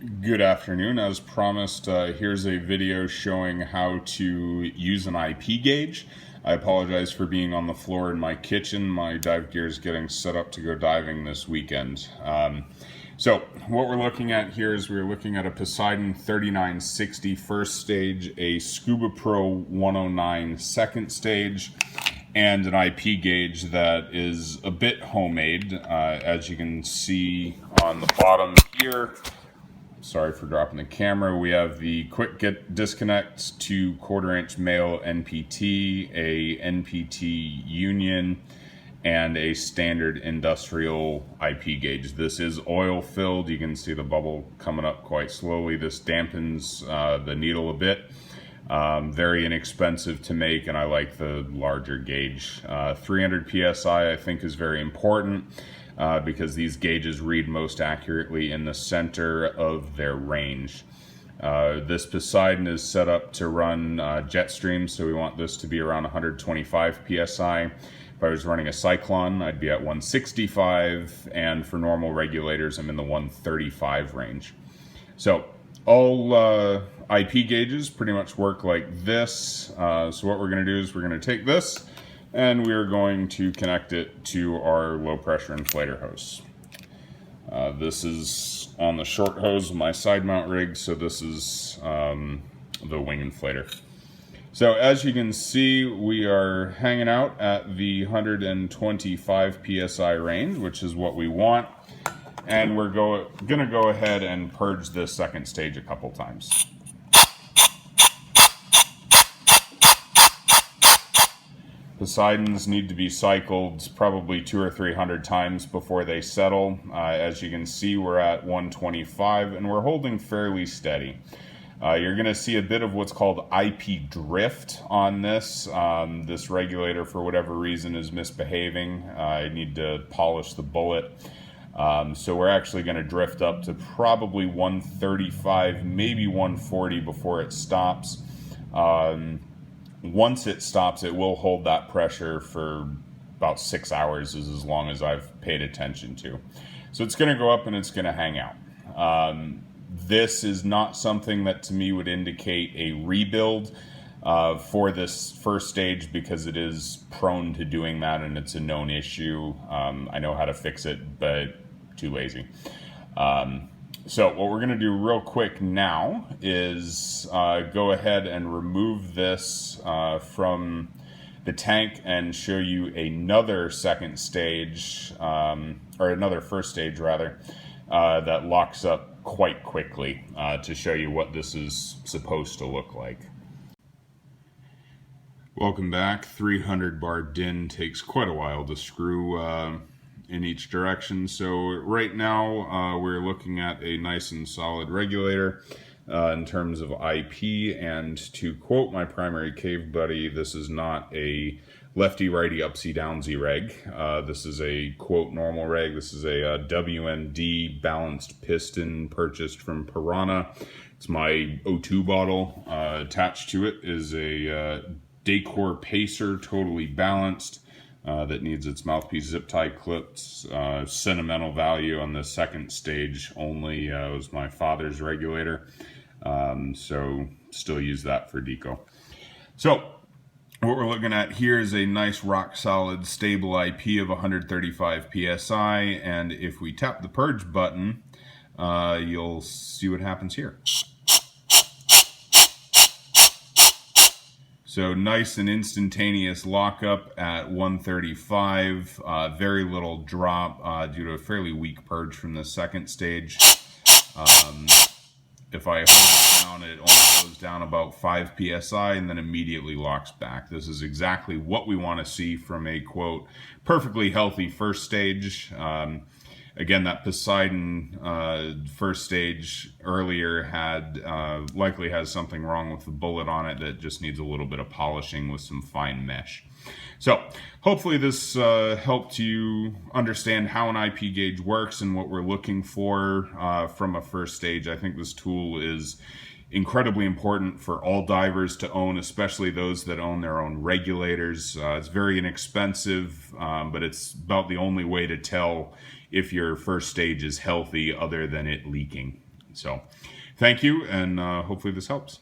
Good afternoon. As promised, here's a video showing how to use an IP gauge. I apologize for being on the floor in my kitchen. My dive gear is getting set up to go diving this weekend. So what we're looking at here is we're looking at a Poseidon 3960 first stage, a Scuba Pro 109 second stage, and an IP gauge that is a bit homemade. As you can see on the bottom here, sorry for dropping the camera, we have the quick get disconnect to 1/4 inch male NPT, a NPT union, and a standard industrial IP gauge. This is oil filled. You can see the bubble coming up quite slowly. This dampens the needle a bit. Very inexpensive to make, and I like the larger gauge. 300 psi I think is very important. Because these gauges read most accurately in the center of their range. This Poseidon is set up to run jetstream, so we want this to be around 125 psi. If I was running a Cyclone, I'd be at 165, and for normal regulators, I'm in the 135 range. So all IP gauges pretty much work like this. So what we're going to do is we're going to take this, and we're going to connect it to our low pressure inflator hose. This is on the short hose of my side mount rig, so this is the wing inflator. So as you can see, we are hanging out at the 125 psi range, which is what we want, and we're gonna go ahead and purge this second stage a couple times. Poseidons need to be cycled probably 200 or 300 times before they settle. As you can see, we're at 125 and we're holding fairly steady. You're going to see a bit of what's called IP drift on this. This regulator, for whatever reason, is misbehaving. I need to polish the bullet. So we're actually going to drift up to probably 135, maybe 140 before it stops. Once it stops, it will hold that pressure for about 6 hours, is as long as I've paid attention to. So it's going to go up and it's going to hang out. This is not something that to me would indicate a rebuild for this first stage, because it is prone to doing that and it's a known issue. I know how to fix it, but too lazy. So what we're going to do real quick now is go ahead and remove this from the tank and show you another second stage, or another first stage rather, that locks up quite quickly to show you what this is supposed to look like. Welcome back. 300 bar din takes quite a while to screw in each direction. So right now we're looking at a nice and solid regulator in terms of IP, and to quote my primary cave buddy, this is not a lefty righty upsidedownsy reg. This is a quote normal reg. This is a WMD balanced piston purchased from Piranha. It's my O2 bottle. Attached to it is a Decor Pacer, totally balanced. That needs its mouthpiece zip tie clipped. Sentimental value on the second stage only. It was my father's regulator, so still use that for deco. So what we're looking at here is a nice rock solid stable IP of 135 psi, and if we tap the purge button, you'll see what happens here. So nice and instantaneous lockup at 135, very little drop due to a fairly weak purge from the second stage. If I hold it down, it only goes down about 5 psi and then immediately locks back. This is exactly what we want to see from a, quote, perfectly healthy first stage. Again, that Poseidon first stage earlier had likely has something wrong with the bullet on it that just needs a little bit of polishing with some fine mesh. So hopefully this helped you understand how an IP gauge works and what we're looking for from a first stage. I think this tool is incredibly important for all divers to own, especially those that own their own regulators. It's very inexpensive, but it's about the only way to tell if your first stage is healthy other than it leaking. So thank you, and hopefully this helps.